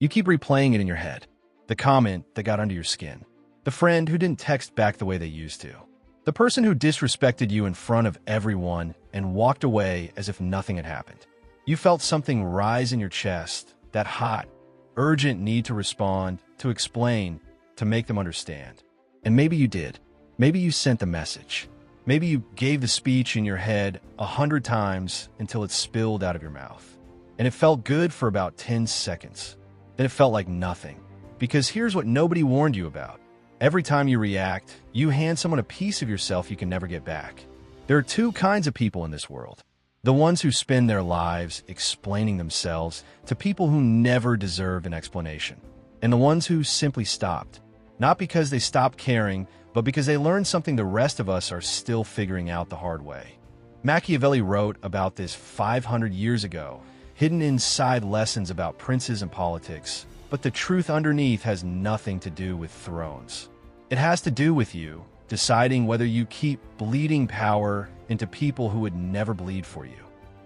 You keep replaying it in your head. The comment that got under your skin. The friend who didn't text back the way they used to. The person who disrespected you in front of everyone and walked away as if nothing had happened. You felt something rise in your chest, that hot, urgent need to respond, to explain, to make them understand. And maybe you did. Maybe you sent the message. Maybe you gave the speech in your head 100 times until it spilled out of your mouth. And it felt good for about 10 seconds. Then it felt like nothing. Because here's what nobody warned you about. Every time you react, you hand someone a piece of yourself you can never get back. There are two kinds of people in this world. The ones who spend their lives explaining themselves to people who never deserved an explanation. And the ones who simply stopped. Not because they stopped caring, but because they learned something the rest of us are still figuring out the hard way. Machiavelli wrote about this 500 years ago, hidden inside lessons about princes and politics, but the truth underneath has nothing to do with thrones. It has to do with you deciding whether you keep bleeding power into people who would never bleed for you.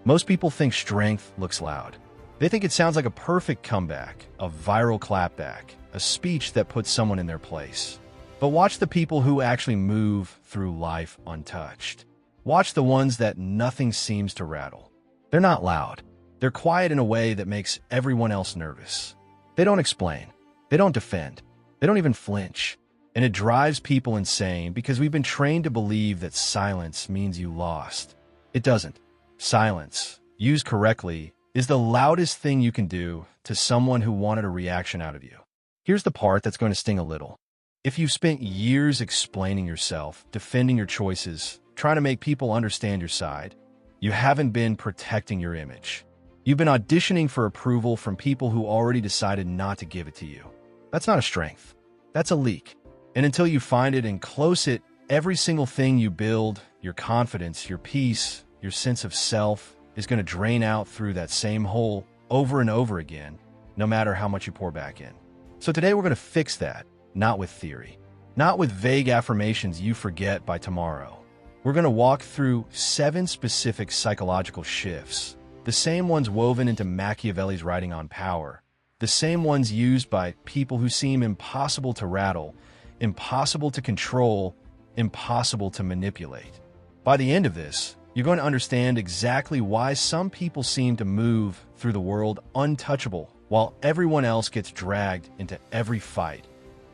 Most people think strength looks loud. They think it sounds like a perfect comeback, a viral clapback, a speech that puts someone in their place. But watch the people who actually move through life untouched. Watch the ones that nothing seems to rattle. They're not loud. They're quiet in a way that makes everyone else nervous. They don't explain. They don't defend. They don't even flinch. And it drives people insane because we've been trained to believe that silence means you lost. It doesn't. Silence, used correctly, is the loudest thing you can do to someone who wanted a reaction out of you. Here's the part that's going to sting a little. If you've spent years explaining yourself, defending your choices, trying to make people understand your side, you haven't been protecting your image. You've been auditioning for approval from people who already decided not to give it to you. That's not a strength. That's a leak. And until you find it and close it, every single thing you build, your confidence, your peace, your sense of self, is going to drain out through that same hole over and over again, no matter how much you pour back in. So today we're going to fix that, not with theory, not with vague affirmations you forget by tomorrow. We're going to walk through 7 specific psychological shifts, the same ones woven into Machiavelli's writing on power, the same ones used by people who seem impossible to rattle, impossible to control, impossible to manipulate. By the end of this, you're going to understand exactly why some people seem to move through the world untouchable, while everyone else gets dragged into every fight,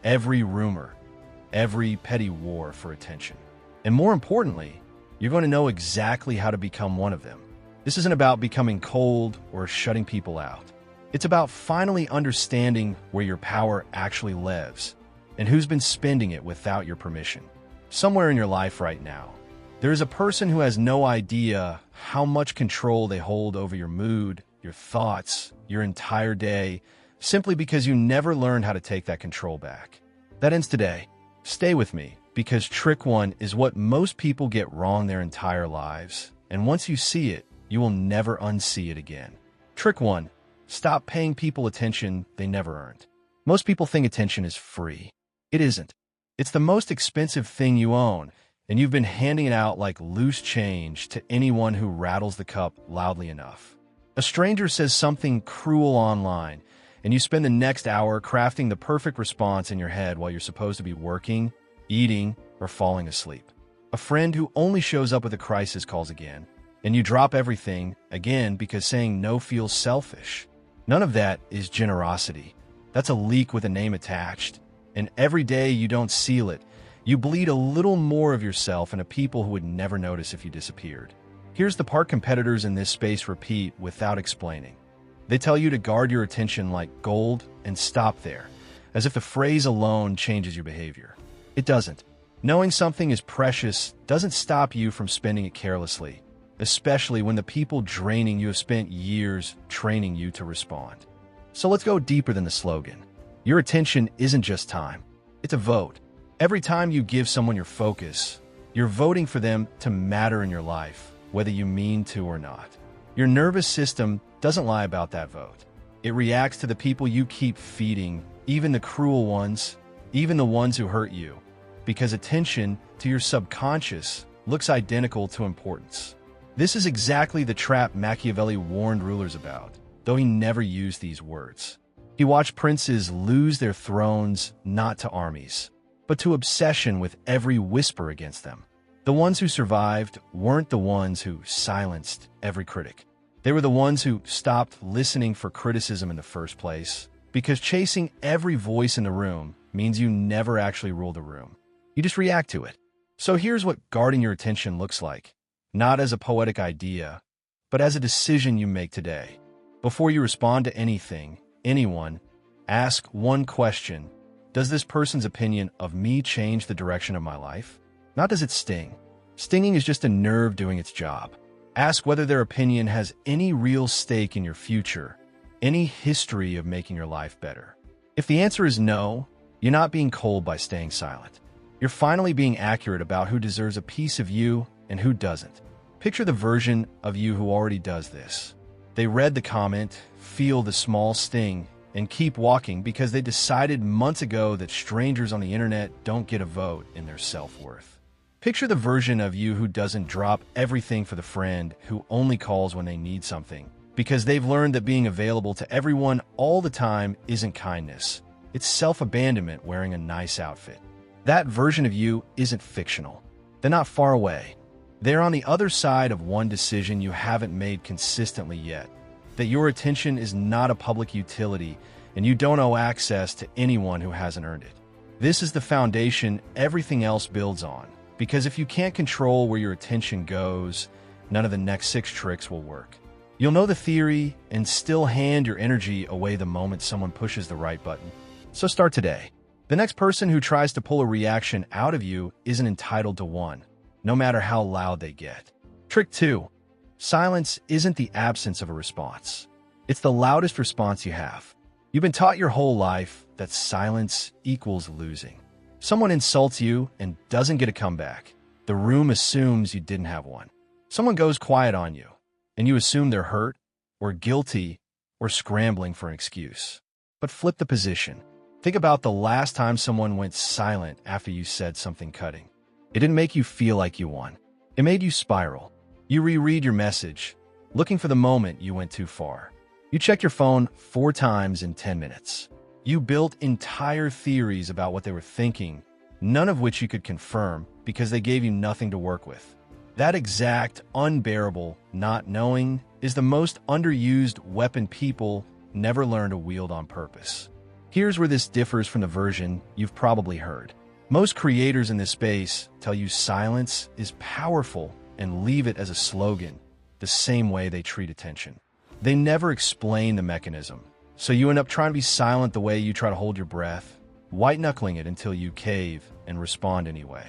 every rumor, every petty war for attention. And more importantly, you're going to know exactly how to become one of them. This isn't about becoming cold or shutting people out. It's about finally understanding where your power actually lives and who's been spending it without your permission. Somewhere in your life right now, there is a person who has no idea how much control they hold over your mood, your thoughts, your entire day, simply because you never learned how to take that control back. That ends today. Stay with me, because trick 1 is what most people get wrong their entire lives, and once you see it, you will never unsee it again. Trick 1. Stop paying people attention they never earned. Most people think attention is free. It isn't. It's the most expensive thing you own, and you've been handing it out like loose change to anyone who rattles the cup loudly enough. A stranger says something cruel online, and you spend the next hour crafting the perfect response in your head while you're supposed to be working, eating, or falling asleep. A friend who only shows up with a crisis calls again, and you drop everything again because saying no feels selfish. None of that is generosity. That's a leak with a name attached. And every day you don't seal it, you bleed a little more of yourself into people who would never notice if you disappeared. Here's the part competitors in this space repeat without explaining. They tell you to guard your attention like gold and stop there, as if the phrase alone changes your behavior. It doesn't. Knowing something is precious doesn't stop you from spending it carelessly, especially when the people draining you have spent years training you to respond. So let's go deeper than the slogan. Your attention isn't just time. It's a vote. Every time you give someone your focus, you're voting for them to matter in your life, whether you mean to or not. Your nervous system doesn't lie about that vote. It reacts to the people you keep feeding, even the cruel ones, even the ones who hurt you, because attention to your subconscious looks identical to importance. This is exactly the trap Machiavelli warned rulers about, though he never used these words. He watched princes lose their thrones not to armies, but to obsession with every whisper against them. The ones who survived weren't the ones who silenced every critic. They were the ones who stopped listening for criticism in the first place, because chasing every voice in the room means you never actually rule the room. You just react to it. So here's what guarding your attention looks like, not as a poetic idea, but as a decision you make today. Before you respond to anything, anyone, ask one question. Does this person's opinion of me change the direction of my life? Not does it sting. Stinging is just a nerve doing its job. Ask whether their opinion has any real stake in your future, any history of making your life better. If the answer is no, you're not being cold by staying silent. You're finally being accurate about who deserves a piece of you and who doesn't. Picture the version of you who already does this. They read the comment, feel the small sting, and keep walking because they decided months ago that strangers on the internet don't get a vote in their self-worth. Picture the version of you who doesn't drop everything for the friend who only calls when they need something, because they've learned that being available to everyone all the time isn't kindness. It's self-abandonment wearing a nice outfit. That version of you isn't fictional. They're not far away. They're on the other side of one decision you haven't made consistently yet, that your attention is not a public utility and you don't owe access to anyone who hasn't earned it. This is the foundation everything else builds on, because if you can't control where your attention goes, none of the next 6 tricks will work. You'll know the theory and still hand your energy away the moment someone pushes the right button. So start today. The next person who tries to pull a reaction out of you isn't entitled to one, no matter how loud they get. Trick 2. Silence isn't the absence of a response. It's the loudest response you have. You've been taught your whole life that silence equals losing. Someone insults you and doesn't get a comeback. The room assumes you didn't have one. Someone goes quiet on you, and you assume they're hurt, or guilty, or scrambling for an excuse. But flip the position. Think about the last time someone went silent after you said something cutting. It didn't make you feel like you won. It made you spiral. You reread your message, looking for the moment you went too far. You check your phone 4 times in 10 minutes. You built entire theories about what they were thinking, none of which you could confirm because they gave you nothing to work with. That exact, unbearable not knowing is the most underused weapon people never learn to wield on purpose. Here's where this differs from the version you've probably heard. Most creators in this space tell you silence is powerful and leave it as a slogan, the same way they treat attention. They never explain the mechanism, so you end up trying to be silent the way you try to hold your breath, white-knuckling it until you cave and respond anyway.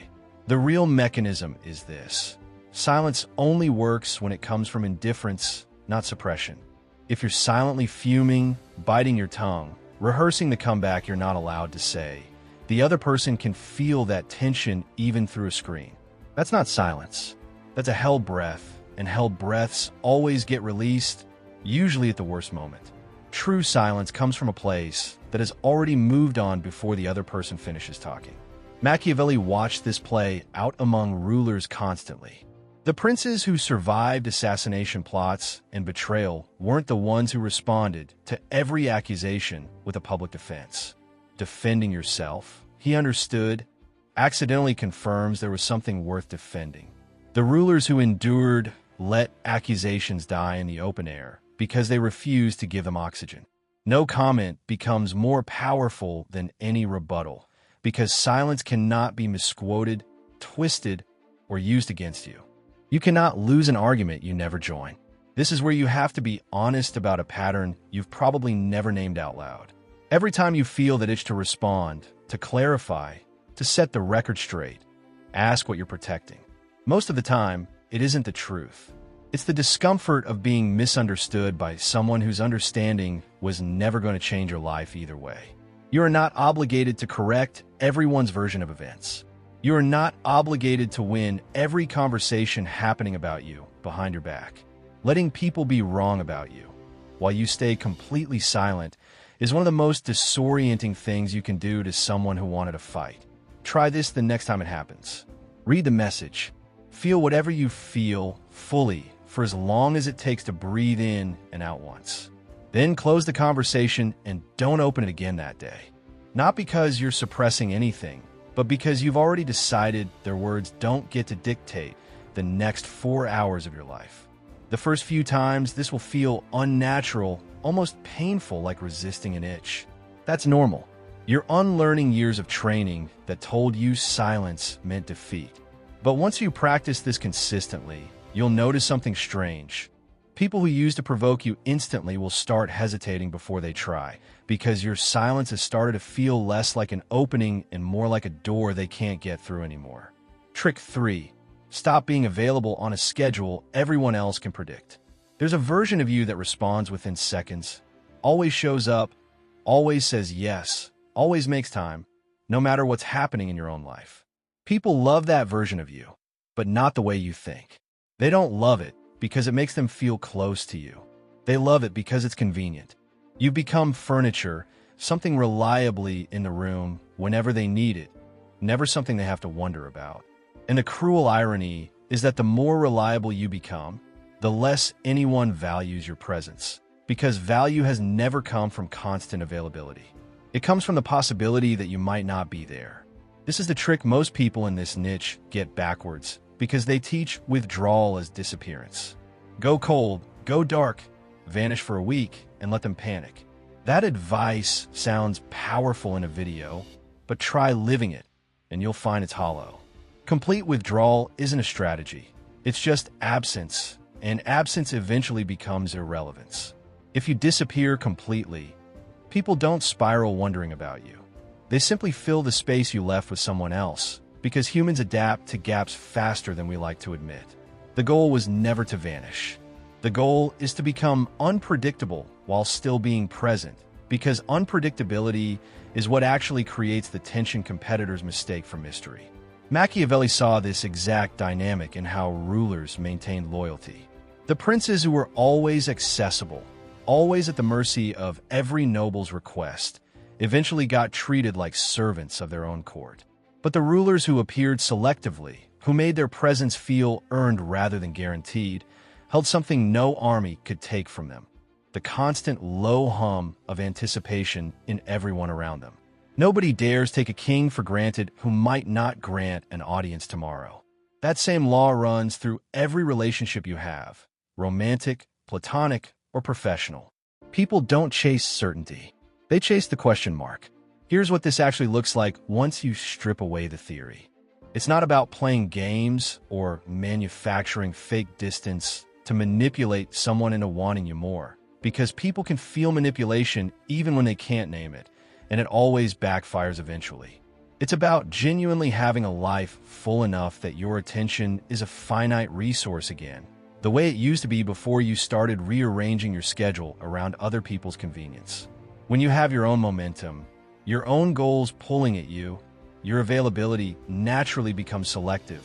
The real mechanism is this. Silence only works when it comes from indifference, not suppression. If you're silently fuming, biting your tongue, rehearsing the comeback you're not allowed to say, the other person can feel that tension even through a screen. That's not silence. That's a held breath, and held breaths always get released, usually at the worst moment. True silence comes from a place that has already moved on before the other person finishes talking. Machiavelli watched this play out among rulers constantly. The princes who survived assassination plots and betrayal weren't the ones who responded to every accusation with a public defense. Defending yourself, he understood, accidentally confirms there was something worth defending. The rulers who endured let accusations die in the open air because they refused to give them oxygen. No comment becomes more powerful than any rebuttal because silence cannot be misquoted, twisted, or used against you. You cannot lose an argument you never join. This is where you have to be honest about a pattern you've probably never named out loud. Every time you feel that itch to respond, to clarify, to set the record straight, ask what you're protecting. Most of the time, it isn't the truth. It's the discomfort of being misunderstood by someone whose understanding was never going to change your life either way. You are not obligated to correct everyone's version of events. You are not obligated to win every conversation happening about you behind your back. Letting people be wrong about you, while you stay completely silent, is one of the most disorienting things you can do to someone who wanted to fight. Try this the next time it happens. Read the message. Feel whatever you feel fully for as long as it takes to breathe in and out once. Then close the conversation and don't open it again that day. Not because you're suppressing anything, but because you've already decided their words don't get to dictate the next 4 hours of your life. The first few times, this will feel unnatural, almost painful, like resisting an itch. That's normal. You're unlearning years of training that told you silence meant defeat. But once you practice this consistently, you'll notice something strange. People who used to provoke you instantly will start hesitating before they try, because your silence has started to feel less like an opening and more like a door they can't get through anymore. Trick 3. Stop being available on a schedule everyone else can predict. There's a version of you that responds within seconds, always shows up, always says yes, always makes time, no matter what's happening in your own life. People love that version of you, but not the way you think. They don't love it because it makes them feel close to you. They love it because it's convenient. You've become furniture, something reliably in the room whenever they need it, never something they have to wonder about. And the cruel irony is that the more reliable you become, the less anyone values your presence, because value has never come from constant availability. It comes from the possibility that you might not be there. This is the trick most people in this niche get backwards, because they teach withdrawal as disappearance. Go cold, go dark, vanish for a week, and let them panic. That advice sounds powerful in a video, but try living it, and you'll find it's hollow. Complete withdrawal isn't a strategy. It's just absence, and absence eventually becomes irrelevance. If you disappear completely, people don't spiral wondering about you. They simply fill the space you left with someone else, because humans adapt to gaps faster than we like to admit. The goal was never to vanish. The goal is to become unpredictable while still being present, because unpredictability is what actually creates the tension competitors mistake for mystery. Machiavelli saw this exact dynamic in how rulers maintained loyalty. The princes who were always accessible, always at the mercy of every noble's request, eventually got treated like servants of their own court. But the rulers who appeared selectively, who made their presence feel earned rather than guaranteed, held something no army could take from them: the constant low hum of anticipation in everyone around them. Nobody dares take a king for granted who might not grant an audience tomorrow. That same law runs through every relationship you have, romantic, platonic, or professional. People don't chase certainty. They chase the question mark. Here's what this actually looks like once you strip away the theory. It's not about playing games or manufacturing fake distance to manipulate someone into wanting you more, because people can feel manipulation even when they can't name it, and it always backfires eventually. It's about genuinely having a life full enough that your attention is a finite resource again, the way it used to be before you started rearranging your schedule around other people's convenience. When you have your own momentum, your own goals pulling at you, your availability naturally becomes selective,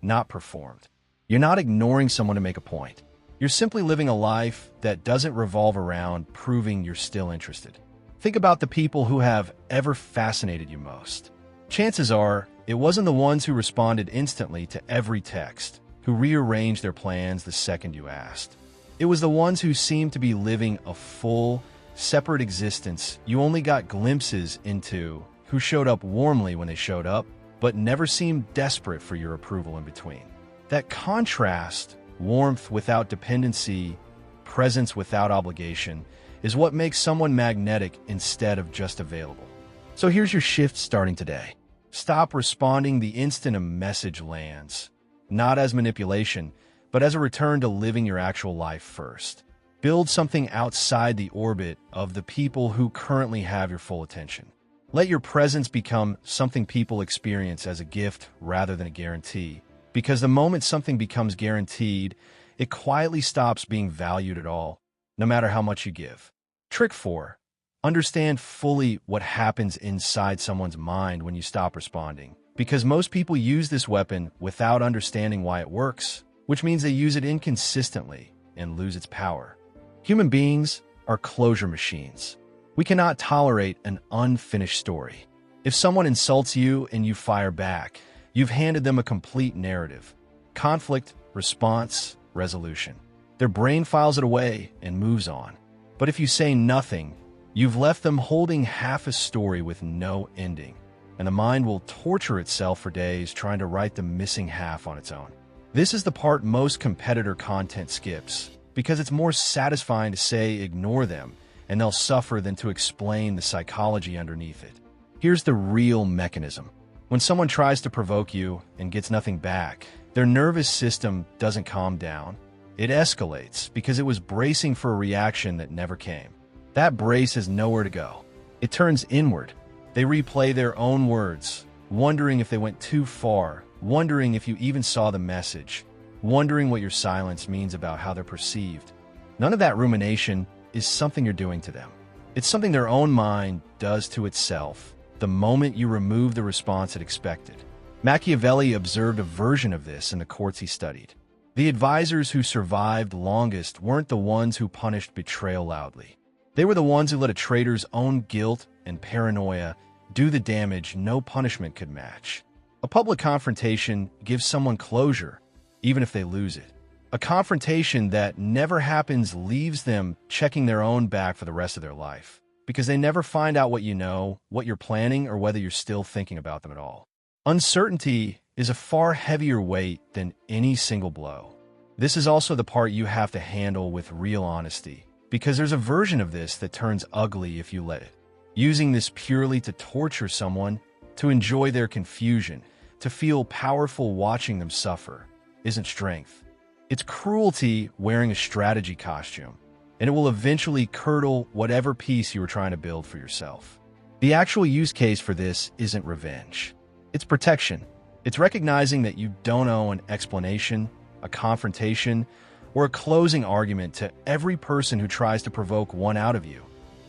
not performed. You're not ignoring someone to make a point. You're simply living a life that doesn't revolve around proving you're still interested. Think about the people who have ever fascinated you most. Chances are, it wasn't the ones who responded instantly to every text, who rearranged their plans the second you asked. It was the ones who seemed to be living a full, separate existence you only got glimpses into, who showed up warmly when they showed up, but never seemed desperate for your approval in between. That contrast, warmth without dependency, presence without obligation, is what makes someone magnetic instead of just available. So here's your shift starting today. Stop responding the instant a message lands, not as manipulation, but as a return to living your actual life first. Build something outside the orbit of the people who currently have your full attention. Let your presence become something people experience as a gift rather than a guarantee, because the moment something becomes guaranteed, it quietly stops being valued at all, no matter how much you give. Trick 4. Understand fully what happens inside someone's mind when you stop responding, because most people use this weapon without understanding why it works, which means they use it inconsistently and lose its power. Human beings are closure machines. We cannot tolerate an unfinished story. If someone insults you and you fire back, you've handed them a complete narrative: conflict, response, resolution. Their brain files it away and moves on. But if you say nothing, you've left them holding half a story with no ending, and the mind will torture itself for days trying to write the missing half on its own. This is the part most competitor content skips, because it's more satisfying to say ignore them, and they'll suffer than to explain the psychology underneath it. Here's the real mechanism. When someone tries to provoke you and gets nothing back, their nervous system doesn't calm down. It escalates because it was bracing for a reaction that never came. That brace has nowhere to go. It turns inward. They replay their own words, wondering if they went too far, wondering if you even saw the message, wondering what your silence means about how they're perceived. None of that rumination is something you're doing to them. It's something their own mind does to itself the moment you remove the response it expected. Machiavelli observed a version of this in the courts he studied. The advisors who survived longest weren't the ones who punished betrayal loudly. They were the ones who let a traitor's own guilt and paranoia do the damage no punishment could match. A public confrontation gives someone closure, even if they lose it. A confrontation that never happens leaves them checking their own back for the rest of their life, because they never find out what you know, what you're planning, or whether you're still thinking about them at all. Uncertainty is a far heavier weight than any single blow. This is also the part you have to handle with real honesty, because there's a version of this that turns ugly if you let it. Using this purely to torture someone, to enjoy their confusion, to feel powerful watching them suffer, isn't strength. It's cruelty wearing a strategy costume, and it will eventually curdle whatever peace you were trying to build for yourself. The actual use case for this isn't revenge. It's protection. It's recognizing that you don't owe an explanation, a confrontation, or a closing argument to every person who tries to provoke one out of you,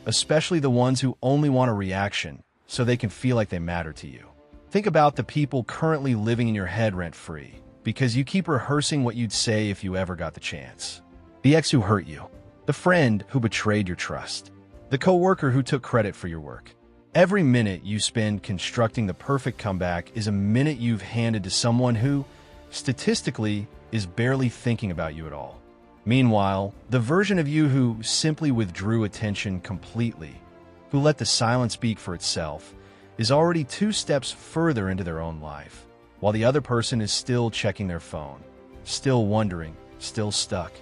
especially the ones who only want a reaction so they can feel like they matter to you. Think about the people currently living in your head rent-free, because you keep rehearsing what you'd say if you ever got the chance. The ex who hurt you, the friend who betrayed your trust, the coworker who took credit for your work. Every minute you spend constructing the perfect comeback is a minute you've handed to someone who, statistically, is barely thinking about you at all. Meanwhile, the version of you who simply withdrew attention completely, who let the silence speak for itself, is already 2 steps further into their own life, while the other person is still checking their phone, still wondering, still stuck.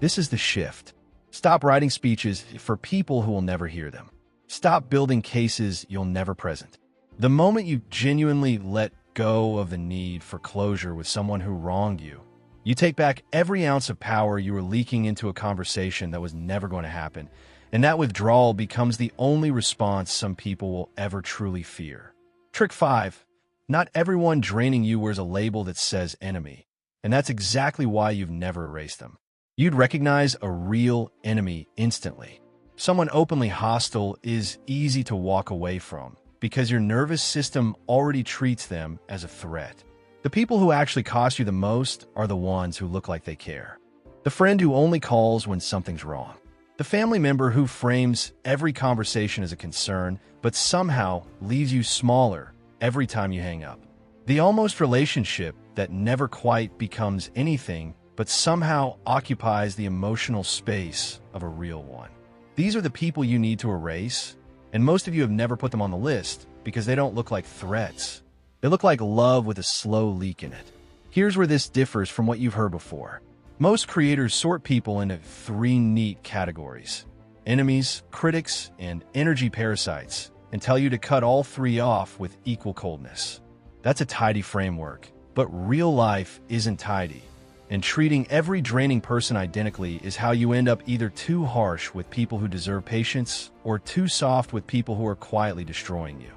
This is the shift. Stop writing speeches for people who will never hear them. Stop building cases you'll never present. The moment you genuinely let go of the need for closure with someone who wronged you, you take back every ounce of power you were leaking into a conversation that was never going to happen, and that withdrawal becomes the only response some people will ever truly fear. Trick 5. Not everyone draining you wears a label that says enemy, and that's exactly why you've never erased them. You'd recognize a real enemy instantly. Someone openly hostile is easy to walk away from because your nervous system already treats them as a threat. The people who actually cost you the most are the ones who look like they care. The friend who only calls when something's wrong. The family member who frames every conversation as a concern, but somehow leaves you smaller every time you hang up. The almost relationship that never quite becomes anything, but somehow occupies the emotional space of a real one. These are the people you need to erase, and most of you have never put them on the list because they don't look like threats. They look like love with a slow leak in it. Here's where this differs from what you've heard before. Most creators sort people into 3 neat categories: enemies, critics, and energy parasites, and tell you to cut all 3 off with equal coldness. That's a tidy framework, but real life isn't tidy. And treating every draining person identically is how you end up either too harsh with people who deserve patience or too soft with people who are quietly destroying you.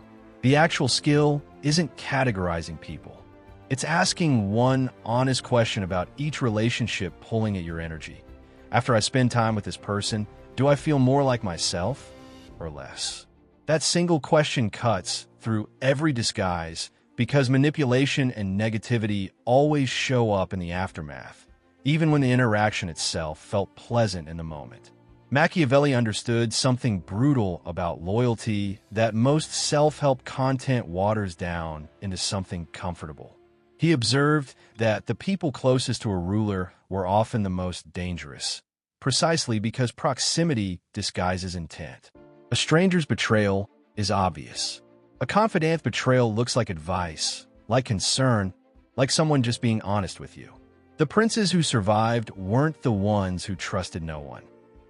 The actual skill isn't categorizing people. It's asking one honest question about each relationship pulling at your energy. After I spend time with this person, do I feel more like myself or less? That single question cuts through every disguise, because manipulation and negativity always show up in the aftermath, even when the interaction itself felt pleasant in the moment. Machiavelli understood something brutal about loyalty that most self-help content waters down into something comfortable. He observed that the people closest to a ruler were often the most dangerous. precisely because proximity disguises intent. A stranger's betrayal is obvious. A confidant betrayal looks like advice, like concern, like someone just being honest with you. The princes who survived weren't the ones who trusted no one.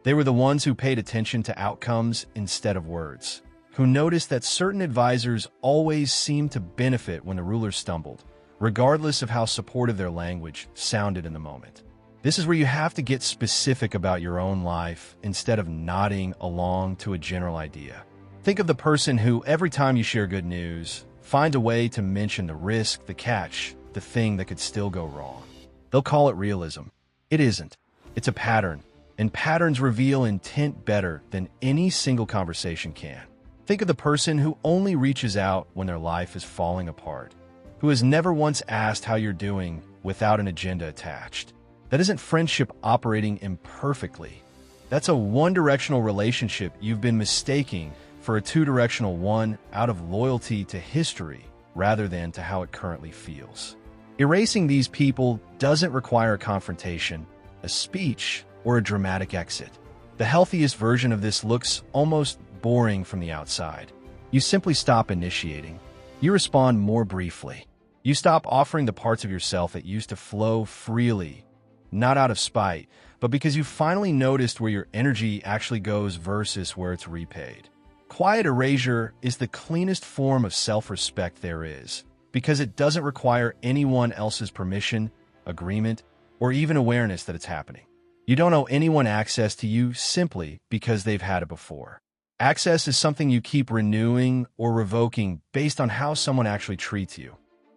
They were the ones who paid attention to outcomes instead of words, who noticed that certain advisors always seemed to benefit when the rulers stumbled, regardless of how supportive their language sounded in the moment. This is where you have to get specific about your own life instead of nodding along to a general idea. Think of the person who, every time you share good news, finds a way to mention the risk, the catch, the thing that could still go wrong. They'll call it realism. It isn't. It's a pattern, and patterns reveal intent better than any single conversation can. Think of the person who only reaches out when their life is falling apart, who has never once asked how you're doing without an agenda attached. That isn't friendship operating imperfectly. That's a one-directional relationship you've been mistaking for a two-directional one out of loyalty to history rather than to how it currently feels. Erasing these people doesn't require a confrontation, a speech, or a dramatic exit. The healthiest version of this looks almost boring from the outside. You simply stop initiating. You respond more briefly. You stop offering the parts of yourself that used to flow freely, not out of spite, but because you finally noticed where your energy actually goes versus where it's repaid. Quiet erasure is the cleanest form of self-respect there is, because it doesn't require anyone else's permission, agreement, or even awareness that it's happening. You don't owe anyone access to you simply because they've had it before. Access is something you keep renewing or revoking based on how someone actually treats you,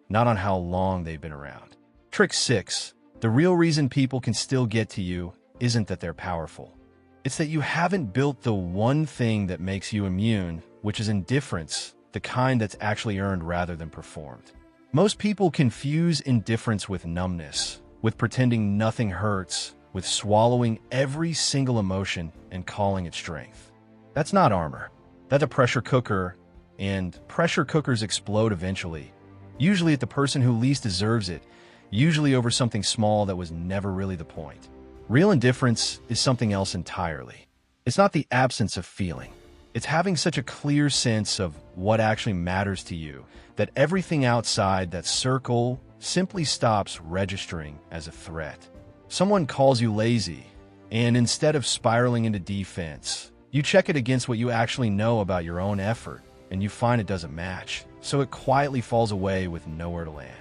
not on how long they've been around. Trick 6. The real reason people can still get to you isn't that they're powerful. It's that you haven't built the one thing that makes you immune, which is indifference, the kind that's actually earned rather than performed. Most people confuse indifference with numbness, with pretending nothing hurts, with swallowing every single emotion and calling it strength. That's not armor. That's a pressure cooker, and pressure cookers explode eventually, usually at the person who least deserves it, usually over something small that was never really the point. Real indifference is something else entirely. It's not the absence of feeling. It's having such a clear sense of what actually matters to you that everything outside that circle simply stops registering as a threat. Someone calls you lazy, and instead of spiraling into defense, you check it against what you actually know about your own effort, and you find it doesn't match, so it quietly falls away with nowhere to land.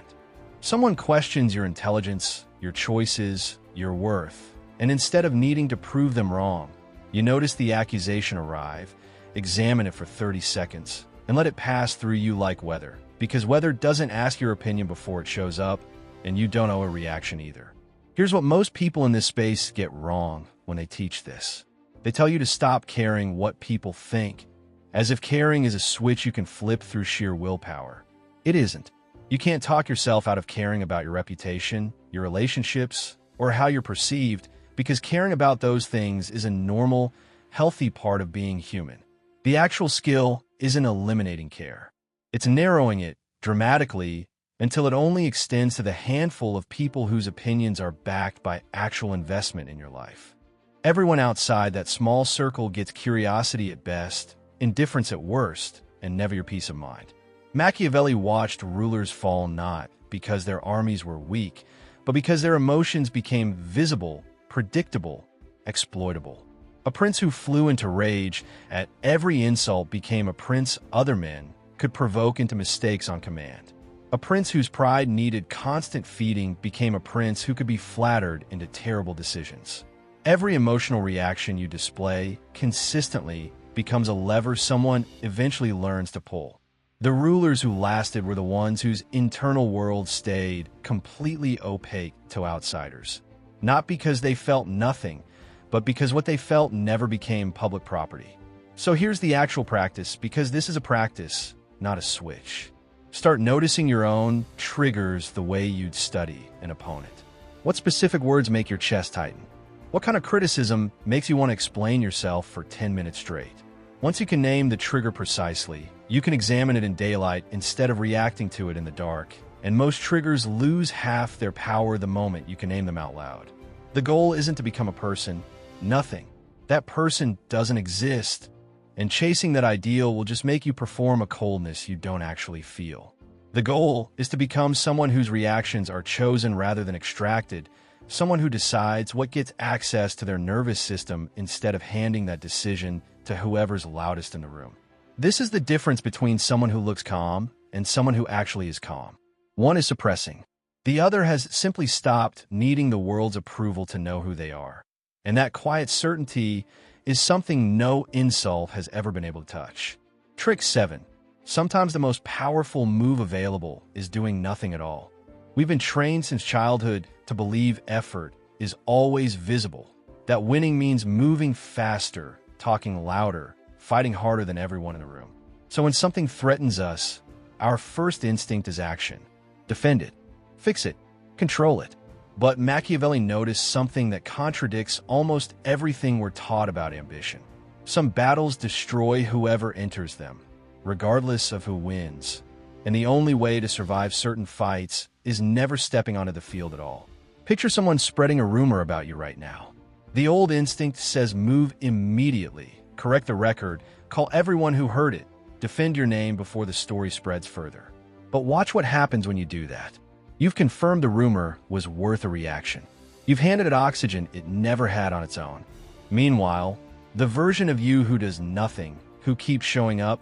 Someone questions your intelligence, your choices, your worth, and instead of needing to prove them wrong, you notice the accusation arrive, examine it for 30 seconds, and let it pass through you like weather, because weather doesn't ask your opinion before it shows up, and you don't owe a reaction either. Here's what most people in this space get wrong when they teach this. They tell you to stop caring what people think, as if caring is a switch you can flip through sheer willpower. It isn't. You can't talk yourself out of caring about your reputation, your relationships, or how you're perceived, because caring about those things is a normal, healthy part of being human. The actual skill isn't eliminating care. It's narrowing it dramatically until it only extends to the handful of people whose opinions are backed by actual investment in your life. Everyone outside that small circle gets curiosity at best, indifference at worst, and never your peace of mind. Machiavelli watched rulers fall not because their armies were weak, but because their emotions became visible, predictable, exploitable. A prince who flew into rage at every insult became a prince other men could provoke into mistakes on command. A prince whose pride needed constant feeding became a prince who could be flattered into terrible decisions. Every emotional reaction you display consistently becomes a lever someone eventually learns to pull. The rulers who lasted were the ones whose internal world stayed completely opaque to outsiders. Not because they felt nothing, but because what they felt never became public property. So here's the actual practice, because this is a practice, not a switch. Start noticing your own triggers the way you'd study an opponent. What specific words make your chest tighten? What kind of criticism makes you want to explain yourself for 10 minutes straight? Once you can name the trigger precisely, you can examine it in daylight instead of reacting to it in the dark, and most triggers lose half their power the moment you can name them out loud. The goal isn't to become a person, nothing. That person doesn't exist. And chasing that ideal will just make you perform a coldness you don't actually feel. The goal is to become someone whose reactions are chosen rather than extracted, someone who decides what gets access to their nervous system instead of handing that decision to whoever's loudest in the room. This is the difference between someone who looks calm and someone who actually is calm. One is suppressing. The other has simply stopped needing the world's approval to know who they are. And that quiet certainty is something no insult has ever been able to touch. Trick 7. Sometimes the most powerful move available is doing nothing at all. We've been trained since childhood to believe effort is always visible, that winning means moving faster, talking louder, fighting harder than everyone in the room. So when something threatens us, our first instinct is action. Defend it, fix it, control it. But Machiavelli noticed something that contradicts almost everything we're taught about ambition. Some battles destroy whoever enters them, regardless of who wins. And the only way to survive certain fights is never stepping onto the field at all. Picture someone spreading a rumor about you right now. The old instinct says move immediately, correct the record, call everyone who heard it, defend your name before the story spreads further. But watch what happens when you do that. You've confirmed the rumor was worth a reaction. You've handed it oxygen it never had on its own. Meanwhile, the version of you who does nothing, who keeps showing up,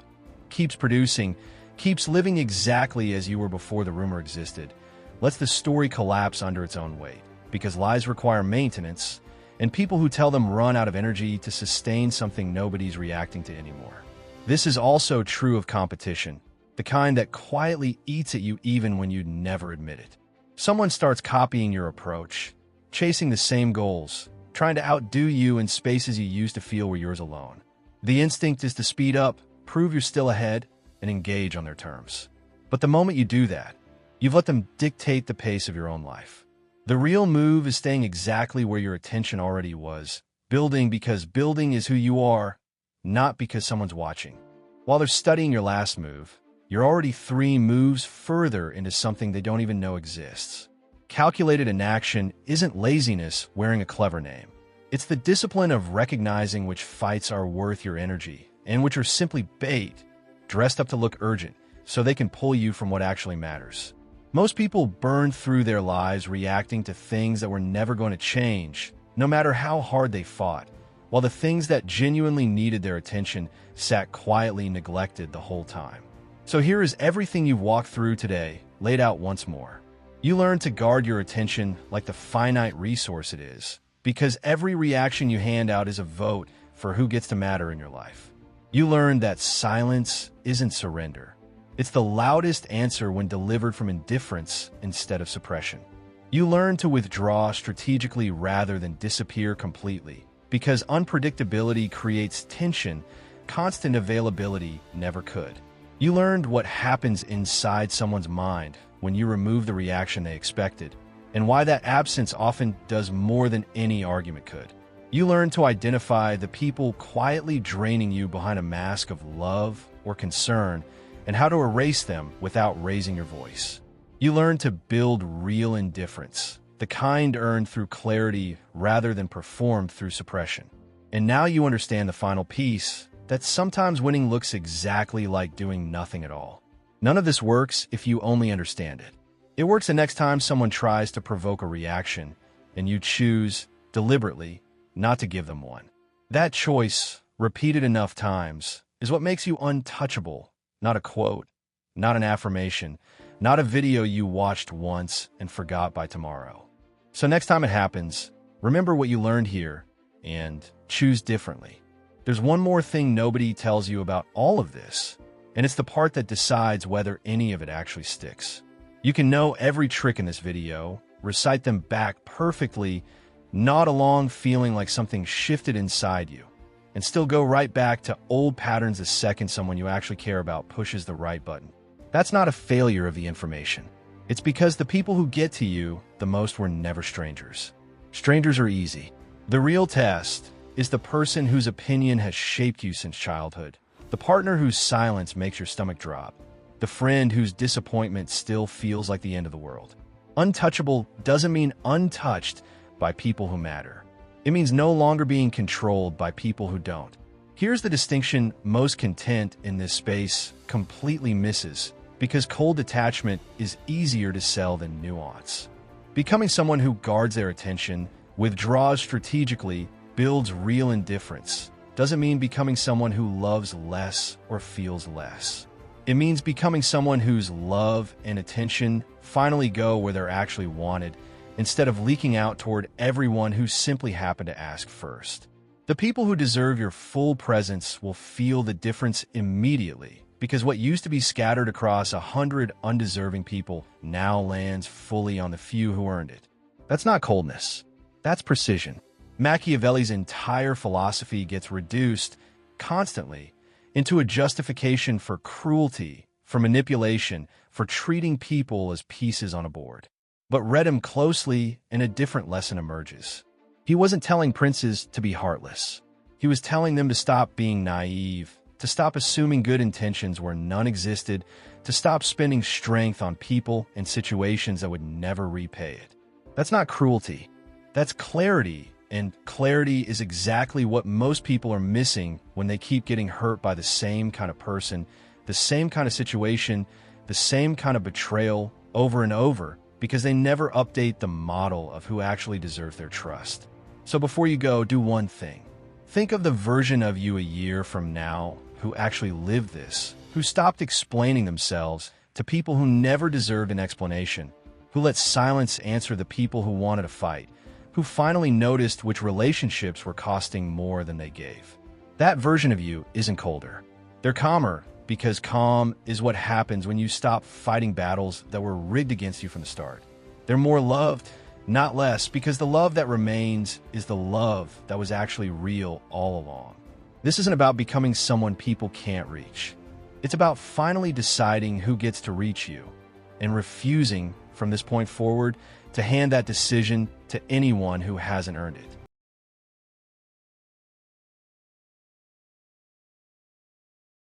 keeps producing, keeps living exactly as you were before the rumor existed, lets the story collapse under its own weight, because lies require maintenance, and people who tell them run out of energy to sustain something nobody's reacting to anymore. This is also true of competition, the kind that quietly eats at you even when you'd never admit it. Someone starts copying your approach, chasing the same goals, trying to outdo you in spaces you used to feel were yours alone. The instinct is to speed up, prove you're still ahead, and engage on their terms. But the moment you do that, you've let them dictate the pace of your own life. The real move is staying exactly where your attention already was, building because building is who you are, not because someone's watching. While they're studying your last move, you're already 3 moves further into something they don't even know exists. Calculated inaction isn't laziness wearing a clever name. It's the discipline of recognizing which fights are worth your energy and which are simply bait, dressed up to look urgent, so they can pull you from what actually matters. Most people burn through their lives reacting to things that were never going to change, no matter how hard they fought, while the things that genuinely needed their attention sat quietly neglected the whole time. So here is everything you've walked through today, laid out once more. You learn to guard your attention like the finite resource it is, because every reaction you hand out is a vote for who gets to matter in your life. You learn that silence isn't surrender. It's the loudest answer when delivered from indifference instead of suppression. You learn to withdraw strategically rather than disappear completely, because unpredictability creates tension, constant availability never could. You learned what happens inside someone's mind when you remove the reaction they expected, and why that absence often does more than any argument could. You learned to identify the people quietly draining you behind a mask of love or concern, and how to erase them without raising your voice. You learned to build real indifference, the kind earned through clarity rather than performed through suppression. And now you understand the final piece, that sometimes winning looks exactly like doing nothing at all. None of this works if you only understand it. It works the next time someone tries to provoke a reaction, and you choose, deliberately, not to give them one. That choice, repeated enough times, is what makes you untouchable, not a quote, not an affirmation, not a video you watched once and forgot by tomorrow. So next time it happens, remember what you learned here, and choose differently. There's one more thing nobody tells you about all of this, and it's the part that decides whether any of it actually sticks. You can know every trick in this video, recite them back perfectly, nod along feeling like something shifted inside you, and still go right back to old patterns the second someone you actually care about pushes the right button. That's not a failure of the information. It's because the people who get to you the most were never strangers. Strangers are easy. The real test is the person whose opinion has shaped you since childhood, the partner whose silence makes your stomach drop, the friend whose disappointment still feels like the end of the world. Untouchable doesn't mean untouched by people who matter. It means no longer being controlled by people who don't. Here's the distinction most content in this space completely misses, because cold detachment is easier to sell than nuance. Becoming someone who guards their attention, withdraws strategically, builds real indifference, doesn't mean becoming someone who loves less or feels less. It means becoming someone whose love and attention finally go where they're actually wanted, instead of leaking out toward everyone who simply happened to ask first. The people who deserve your full presence will feel the difference immediately, because what used to be scattered across 100 undeserving people now lands fully on the few who earned it. That's not coldness. That's precision. Machiavelli's entire philosophy gets reduced constantly into a justification for cruelty, for manipulation, for treating people as pieces on a board. But read him closely, and a different lesson emerges. He wasn't telling princes to be heartless. He was telling them to stop being naive, to stop assuming good intentions where none existed, to stop spending strength on people and situations that would never repay it. That's not cruelty. That's clarity, and clarity is exactly what most people are missing when they keep getting hurt by the same kind of person, the same kind of situation, the same kind of betrayal over and over, because they never update the model of who actually deserves their trust. So before you go, do one thing. Think of the version of you a year from now who actually lived this, who stopped explaining themselves to people who never deserved an explanation, who let silence answer the people who wanted to fight, who finally noticed which relationships were costing more than they gave. That version of you isn't colder. They're calmer, because calm is what happens when you stop fighting battles that were rigged against you from the start. They're more loved, not less, because the love that remains is the love that was actually real all along. This isn't about becoming someone people can't reach. It's about finally deciding who gets to reach you, and refusing, from this point forward, to hand that decision to anyone who hasn't earned it.